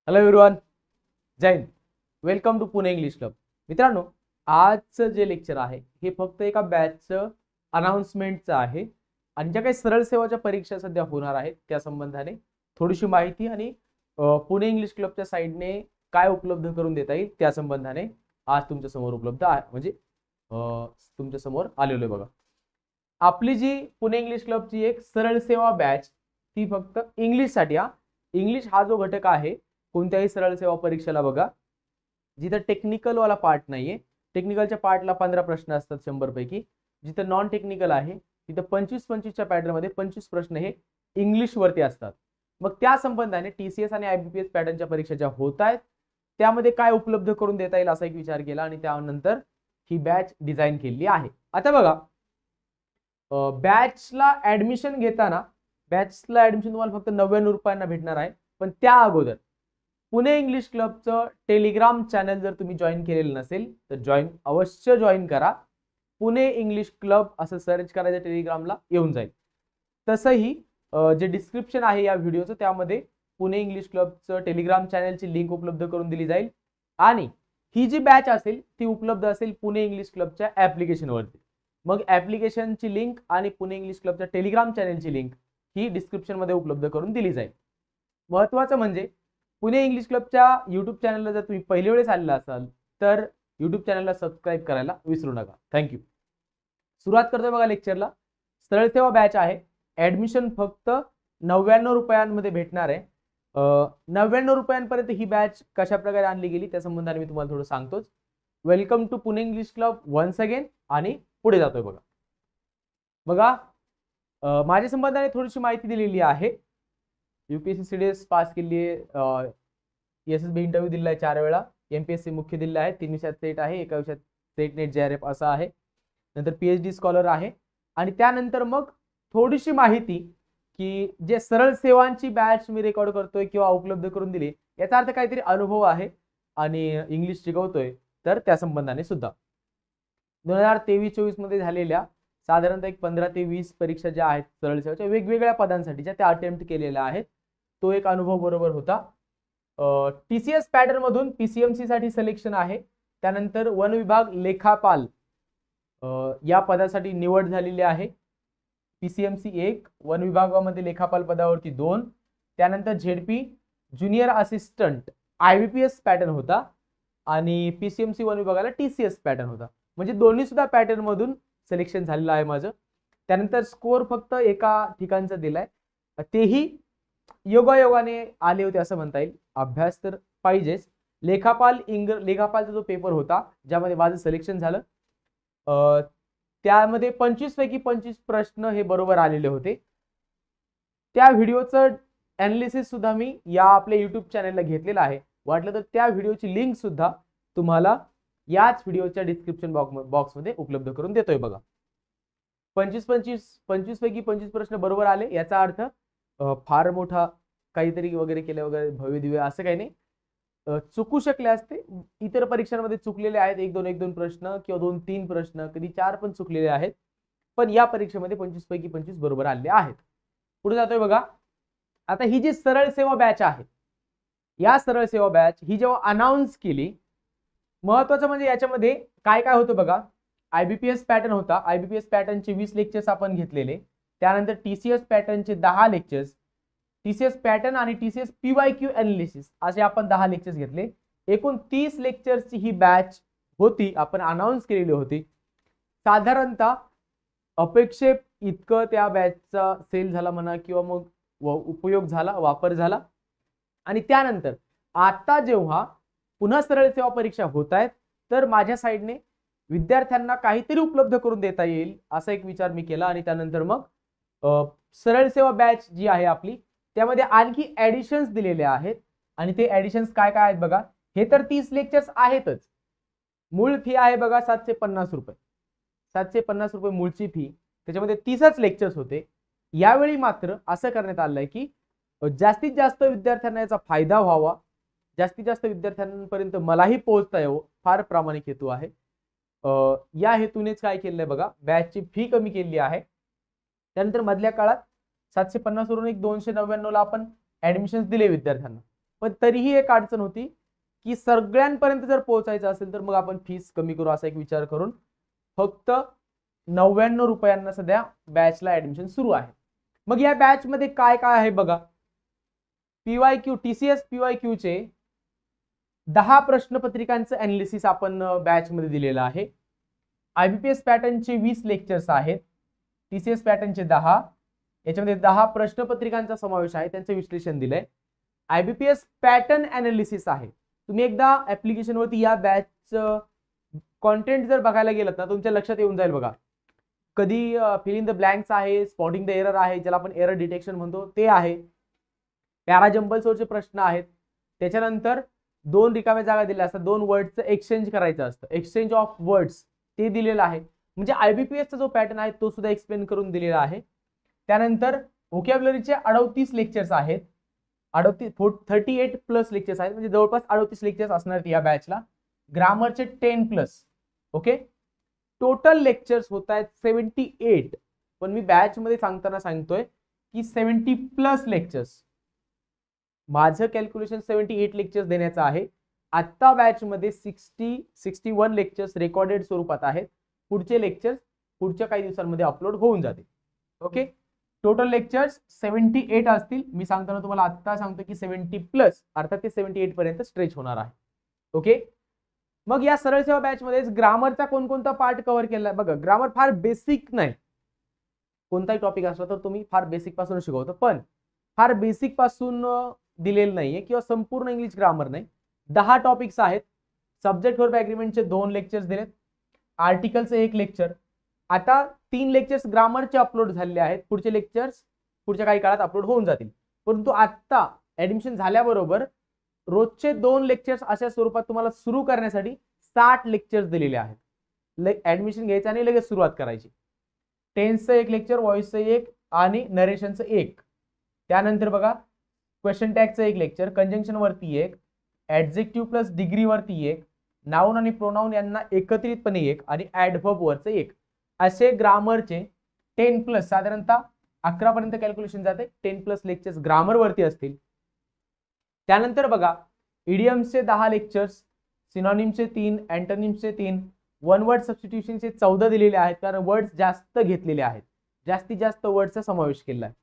Hello everyone, जय हिंद. Welcome to Pune English club. मित्रांनो, आजचं जे लेक्चर आहे हे फक्त एका बॅचचं अनाउन्समेंटचं आहे आणि ज्या काही सरळ सेवाच्या परीक्षा सध्या होणार आहेत त्या संबंधाने थोडीशी माहिती आणि पुणे इंग्लिश क्लबच्या साईडने काय उपलब्ध करून देता येईल त्या संबंधाने आज तुमच्या समोर उपलब्ध आहे, म्हणजे तुमच्या समोर आलेलो आहे. बघा, आपली जी पुणे इंग्लिश क्लबची एक सरळ सेवा बॅच ती फक्त इंग्लिशसाठी, इंग्लिश हा जो घटक आहे कोणत्याही सरळ सेवा परीक्षेला बघा, जिथं टेक्निकल वाला पार्ट नाहीये, टेक्निकलच्या पार्टला 15 प्रश्न असतात 100 पैकी, जिथं नॉन टेक्निकल आहे तिथं 25-25च्या पॅटर्न मध्ये 25 प्रश्न हे इंग्लिश वरती असतात. मग त्या संबंधाने टीसीएस आणि आयबीपीएस पॅटर्नच्या परीक्षा ज्या होत आहेत त्यामध्ये काय उपलब्ध करून देता येईल असा एक विचार केला आणि त्यानंतर ही बॅच डिझाईन केली आहे. आता बघा, बॅचला ऍडमिशन घेताना बॅचला ऍडमिशन तुम्हाला फक्त 99 रुपयांना भेटणार आहे. पण त्या अगोदर पुणे इंग्लिश क्लबचं टेलिग्राम चॅनल जर तुम्ही जॉईन केलेलं नसेल तर अवश्य जॉईन करा. पुणे इंग्लिश क्लब असं सर्च करायचं, टेलिग्रामला येऊन जाईल. तसंही जे डिस्क्रिप्शन आहे या व्हिडिओचं त्यामध्ये पुणे इंग्लिश क्लबचं टेलिग्राम चॅनलची लिंक उपलब्ध करून दिली जाईल आणि ही जी बॅच असेल ती उपलब्ध असेल पुणे इंग्लिश क्लबच्या ऍप्लिकेशनवरती. मग ऍप्लिकेशनची लिंक आणि पुणे इंग्लिश क्लबच्या टेलिग्राम चॅनलची लिंक ही डिस्क्रिप्शन मध्ये उपलब्ध करून दिली जाईल. महत्त्वाचं म्हणजे पुणे इंग्लिश क्लबच्या युट्यूब चॅनलला जर तुम्ही पहिल्या वेळेस आलेला असाल तर युट्यूब चॅनलला सबस्क्राईब करायला विसरू नका. थँक्यू. सुरुवात करतोय बघा लेक्चरला. सरळ सेवा बॅच आहे, ऍडमिशन फक्त 99 रुपयांमध्ये भेटणार आहे. 99 रुपयांपर्यंत ही बॅच कशा प्रकारे आणली गेली त्या संबंधाने मी तुम्हाला थोडं सांगतोच. Welcome to Pune English club once again. आणि पुढे जातोय बघा. माझ्या संबंधाने थोडीशी माहिती दिलेली आहे. यूपीएससी सीडीएस पास केली आहे, एसएसबी इंटरव्ह्यू दिला आहे 4 वेळा, एमपीएससी मुख्य दिला आहे, 3 विषयात सेट आहे, 1 विषयात सेट नेट जेआरएफ असा आहे, नंतर पीएचडी स्कॉलर आहे. आणि त्यानंतर मग थोडीशी माहिती की जे सरळ सेवांची बॅच मी रेकॉर्ड करतोय किंवा उपलब्ध करून दिली याचा अर्थ काहीतरी अनुभव आहे आणि इंग्लिश शिकवतोय तर त्या संबंधाने सुद्धा 2023-24 मध्ये झालेल्या साधारणतः 15 ते 20 परीक्षा ज्या आहेत सरळ सेवाच्या वेगवेगळ्या पदांसाठी ज्या त्या अटेम्प्ट केलेल्या आहेत तो एक अनुभव बरोबर होता. टीसीएस पॅटर्न मधून पीसीएमसी साठी सिलेक्शन आहे. त्यानंतर वन विभाग लेखापाल या पदासाठी निवड झालेली आहे. पीसीएमसी 1, वन विभागामध्ये लेखापाल पदावरती 2, त्यानंतर ZP junior assistant IBPS pattern होता आणि पीसीएमसी वन विभागाला टीसीएस पॅटर्न होता. म्हणजे दोन्ही सुद्धा पॅटर्न मधून सिलेक्शन झालेलं आहे माझं. त्यानंतर स्कोर फक्त एका ठिकाणचा दिलाय, तेही योगायोगाने आले होते असं म्हणता येईल. अभ्यास तर पाहिजेच. लेखापालचा जो पेपर होता ज्यामध्ये माझं सिलेक्शन झालं त्यामध्ये 25 पैकी 25 प्रश्न हे बरोबर आलेले होते. त्या व्हिडिओचं अनालिसिस सुद्धा मी या आपल्या युट्यूब चॅनलला घेतलेलं आहे. वाटलं तर त्या व्हिडिओची लिंक सुद्धा तुम्हाला याच व्हिडिओच्या डिस्क्रिप्शन बॉक्समध्ये उपलब्ध करून देतोय. बघा, 25 पैकी 25 प्रश्न बरोबर आले याचा अर्थ फार मोठा काहीतरी वगैरे केलं वगैरे भव्य दिव्य असं काही नाही. चुकू शकले असते, इतर परीक्षांमध्ये चुकलेले आहेत 1-2 प्रश्न किंवा 2-3 प्रश्न, कधी 4 पण चुकलेले आहेत, पण या परीक्षेमध्ये 25 पैकी 25 बरोबर आले आहेत. पुढे जातोय बघा. आता ही जी सरळ सेवा बॅच आहे या सरळ सेवा बॅच ही जेव्हा अनाउन्स केली, महत्वाचं म्हणजे याच्यामध्ये काय काय होतं बघा. आयबीपीएस पॅटर्न होता, आयबीपीएस पॅटर्नचे 20 लेक्चर्स आपण घेतलेले, त्यानंतर टीसीएस पॅटर्नचे 10 लेक्चर्स, टीसीएस पॅटर्न आणि टीसीएस पीवायक्यू एनालिसिस असे आपण 10 लेक्चर्स घेतले. एकूण 30 लेक्चर्सची ही बॅच होती, आपण अनाउन्स केलेली होती. साधारणतः अपेक्षे इतकं त्या बॅचचा सेल झाला म्हणा किंवा मग उपयोग झाला, वापर झाला. आणि त्यानंतर आता जेव्हा पुन्हा सरळ सेवा परीक्षा होत आहेत तर माझ्या साईडने विद्यार्थ्यांना काहीतरी उपलब्ध करून देता येईल असा एक विचार मी केला आणि त्यानंतर मग सरळ सेवा बॅच जी आहे आपली त्यामध्ये आणखी ऍडिशन्स दिलेले आहेत. आणि ते ऍडिशन्स काय काय आहेत बघा. हे तर 30 लेक्चर्स आहेतच. मूळ फी आहे बघा 750 रुपये, 750 रुपये मूळची फी, त्याच्यामध्ये 30च लेक्चर्स होते. यावेळी मात्र असं करण्यात आलंय की जास्तीत जास्त विद्यार्थ्यांना याचा फायदा व्हावा, जास्तीत जास्त विद्यार्थ्यांपर्यंत मलाही पोहोचता यावं, फार प्रामाणिक हेतू आहे. या हेतूनेच काय केलंय बघा, बॅचची फी कमी केली आहे. त्यानंतर मधल्या काळात 750 वरून एक 299 ला आपण ऍडमिशन्स दिले विद्यार्थ्यांना. पण तरीही एक अडचण होती की सगळ्यांपर्यंत जर पोहोचायचं असेल तर मग आपण फीस कमी करू असा एक विचार करून फक्त 99 रुपयांना सध्या बॅचला ऍडमिशन सुरू आहे. मग या बॅच मध्ये काय काय आहे बघा. PYQ TCS PYQ चे 10 प्रश्नपत्रिकांचं अनालिसिस आपण बॅच मध्ये दिलेलं आहे. IBPS पॅटर्नचे 20 लेक्चर्स आहेत. TCS पॅटर्नचे 10, याच्यामध्ये 10 प्रश्नपत्रिकांचा समावेश आहे, त्यांचं विश्लेषण दिलंय. IBPS पॅटर्न अनालिसिस आहे. तुम्ही एकदा ऍप्लिकेशन वरती या बॅचचं कॉन्टेंट जर बघायला गेलात ना तुमच्या लक्षात येऊन जाईल बघा. कधी फिल इन द ब्लँक्स आहे, स्पॉटिंग द एरर आहे, ज्याला आपण एरर डिटेक्शन म्हणतो ते आहे, पॅराजंबल सोर्सचे प्रश्न आहेत, त्याच्यानंतर 2 रिकाम्या जागा दिल्या असतात, 2 वर्ड्सचं एक्सचेंज करायचं असतं, एक्सचेंज ऑफ वर्ड्स ते दिलेलं आहे. म्हणजे IBPSचा जो पॅटर्न आहे तो सुद्धा एक्सप्लेन करून दिलेला आहे. त्यानंतर व्होकॅब्युलरीचे 38 लेक्चर्स आहेत, 38 प्लस लेक्चर्स आहेत, म्हणजे जवळपास 38 लेक्चर्स असणार या बॅचला. ग्रामरचे 10+. ओके, टोटल लेक्चर्स होत आहेत 78. पण मी बॅच मध्ये सांगताना सांगतोय की 70+ लेक्चर्स. माझं कॅल्क्युलेशन 78 लेक्चर्स देण्याचं आहे. आत्ता बॅच मध्ये 61 लेक्चर्स रेकॉर्डेड स्वरूपात आहेत. पुढचे लेक्चर्स पुढच्या काही दिवसांमध्ये अपलोड होऊन जातील. ओके, टोटल लेक्चर्स 78 असतील. मी सांगताना तुम्हाला आत्ता सांगतो की 70+, अर्थात ते 78 पर्यंत स्ट्रेच होणार आहे. ओके, मग या सरळ सेवा बॅच मध्ये ग्रामरचा कोणकोणता पार्ट कव्हर केलाय बघा. ग्रामर फार बेसिक नाही, कोणताही टॉपिक असला तर तुम्ही फार बेसिक पासून शिकवतो, पण फार बेसिक पासून दिलेलं नाहीये किंवा संपूर्ण इंग्लिश ग्रामर नाही. 10 टॉपिक्स आहेत. सब्जेक्ट वर्ब ॲग्रीमेंटचे 2 लेक्चर्स दिलेत, आर्टिकलचे 1 लेक्चर. आता 3 लेक्चर्स ग्रामरचे अपलोड झालेले आहेत, पुढचे लेक्चर्स पुढच्या काही काळात अपलोड होऊन जातील. परंतु आता ऍडमिशन झाल्याबरोबर रोजचे 2 लेक्चर्स अशा स्वरूपात तुम्हाला सुरू करण्यासाठी 60 लेक्चर्स दिलेले आहेत. ऍडमिशन घ्यायचं आणि लगेच सुरुवात करायची. टेन्सचं 1 लेक्चर, व्हॉइसचं 1 आणि नरेशनचं 1. त्यानंतर बघा क्वेश्चन टॅगचं 1 लेक्चर, कंजंक्शन वरती 1, ऍडजेक्टिव्ह प्लस डिग्री वरती 1, नाउन आणि प्रोनाउन यांना एकत्रितपणे 1 आणि ऍडव्हर्ब वरचं 1. असे ग्रामरचे 10+, साधारणतः 11 पर्यंत कॅल्क्युलेशन जाते. 10+ लेक्चर्स ग्रामर वरती असतील. त्यानंतर बघा इडियम्सचे 10 लेक्चर्स, सिनॉनिमचे 3, अँटोनिम्सचे 3, वन वर्ड सबस्टिट्यूशनचे 14 दिलेले आहेत, कारण वर्ड्स जास्त घेतलेले आहेत, जास्तीत जास्त वर्डचा समावेश केला आहे.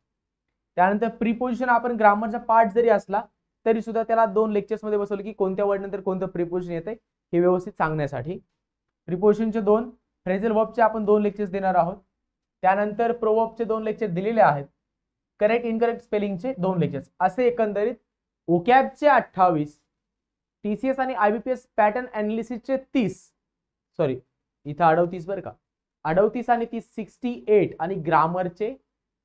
त्यानंतर प्रीपोजिशन आपण ग्रामरचा पार्ट जरी असला तरी सुद्धा त्याला 2 लेक्चर्स मध्ये बसवलं की कोणत्या वर्ड नंतर कोणतं प्रीपोजिशन येते हे व्यवस्थित सांगण्यासाठी. प्रीपोजिशनचे 2, फ्रेजल वर्बचे आपण 2 लेक्चर्स देणार आहोत. त्यानंतर प्रोवर्बचे 2 लेक्चर दिलेले आहेत. करेक्ट इनकरेक्ट स्पेलिंगचे 2 लेक्चर्स. असे एकंदरीत व्होकॅबचे 28, TCS आणि IBPS पॅटर्न अनालिसिसचे 30, सॉरी इथं 38 बरं का, 38 आणि 30 68 आणि ग्रामरचे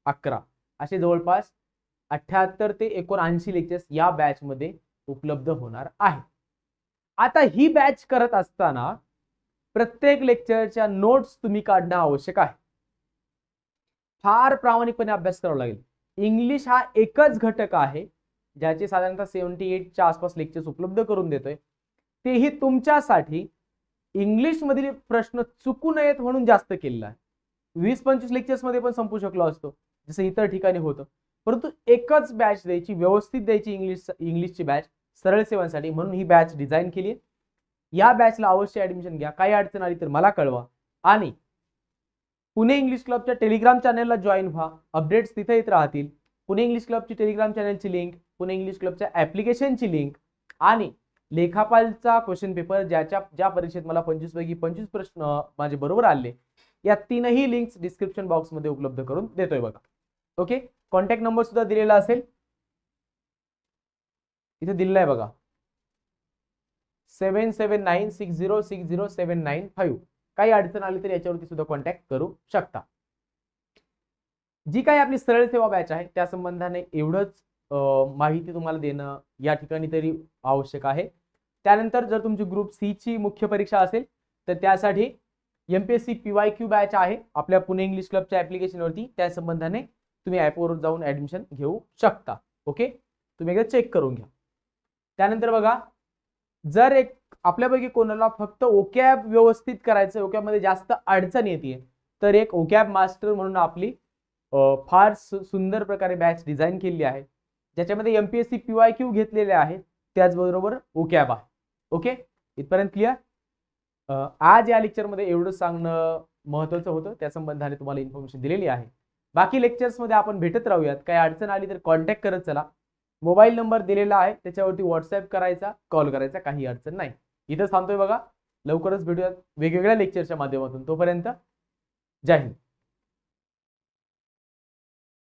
11, असे जवळपास 78 ते 79 लेक्चर्स या बॅच मध्ये उपलब्ध होणार आहे. आता ही बॅच करत असताना प्रत्येक लेक्चरच्या नोट्स तुम्ही काढणं आवश्यक आहे. फार प्रामाणिकपणे अभ्यास करावा लागेल. इंग्लिश हा एकच घटक आहे ज्याचे साधारणतः 78च्या आसपास लेक्चर्स उपलब्ध करून देतोय, तेही तुमच्यासाठी इंग्लिश मधील प्रश्न चुकू नयेत म्हणून जास्त केलेला आहे. 20-25 लेक्चर्स मध्ये पण संपू शकलो असतो जसं इतर ठिकाणी होतं, परंतु एकच बॅच द्यायची, व्यवस्थित द्यायची इंग्लिशची बॅच सरळ सेवांसाठी, म्हणून ही बॅच डिझाईन केली आहे. या बॅचला अवश्य ऍडमिशन घ्या. काही अडचण आली तर मला कळवा आणि पुणे इंग्लिश क्लबच्या टेलिग्राम चॅनलला जॉईन व्हा. अपडेट्स तिथे येत राहतील. पुणे इंग्लिश क्लबची टेलिग्राम चॅनलची लिंक, पुणे इंग्लिश क्लबच्या ऍप्लिकेशनची लिंक आणि लेखापालचा क्वेश्चन पेपर ज्या परीक्षेत मला 25 पैकी 25 प्रश्न माझे बरोबर आले, या 3ही लिंक्स डिस्क्रिप्शन बॉक्स मध्ये उपलब्ध करून देतोय बघा. ओके, कॉन्टॅक्ट नंबर सुद्धा दिलेला असेल, इथे दिलेला आहे बघा, 7796060795. काही अडचण आली तर याच्यावरती सुद्धा कॉन्टॅक्ट करू शकता. जी काही आपली सरळ सेवा बॅच आहे त्या संबंधाने एवढंच माहिती तुम्हाला देणं या ठिकाणी तरी आवश्यक आहे. त्यानंतर जर तुमची ग्रुप सी ची मुख्य परीक्षा असेल तर त्यासाठी MPSC PYQ बॅच आहे आपल्या पुणे इंग्लिश क्लबच्या ऍप्लिकेशनवरती. त्या संबंधाने तुम्ही ऍपवर जाऊन ऍडमिशन घेऊ शकता. ओके, तुम्ही एकदा चेक करून घ्या. त्यानंतर बघा, जर एक आपल्यापैकी कोणाला फक्त ओकॅब व्यवस्थित करायचं, ओकॅब मध्ये जास्त अडचण येते, तर एक ओकॅब मास्टर म्हणून आपली फार सुंदर प्रकारे बॅच डिझाईन केली आहे, ज्याच्यामध्ये MPSC PYQ घेतलेले आहेत, त्याचबरोबर ओकॅब आहे. ओके, इथपर्यंत क्लिअर. आज या लेक्चरमध्ये एवढं सांगणं महत्वाचं होतं, त्या संबंधाने तुम्हाला इन्फॉर्मेशन दिलेली आहे. बाकी लेक्चर्समध्ये आपण भेटत राहूयात. काही अडचण आली तर कॉन्टॅक्ट करत चला. मोबाईल नंबर दिलेला आहे, त्याच्यावरती व्हॉट्सअप करायचा, कॉल करायचा, काही अडचण नाही. इथं थांबतोय बघा. लवकरच भेटूयात वेगवेगळ्या लेक्चरच्या माध्यमातून. तोपर्यंत जय हिंद.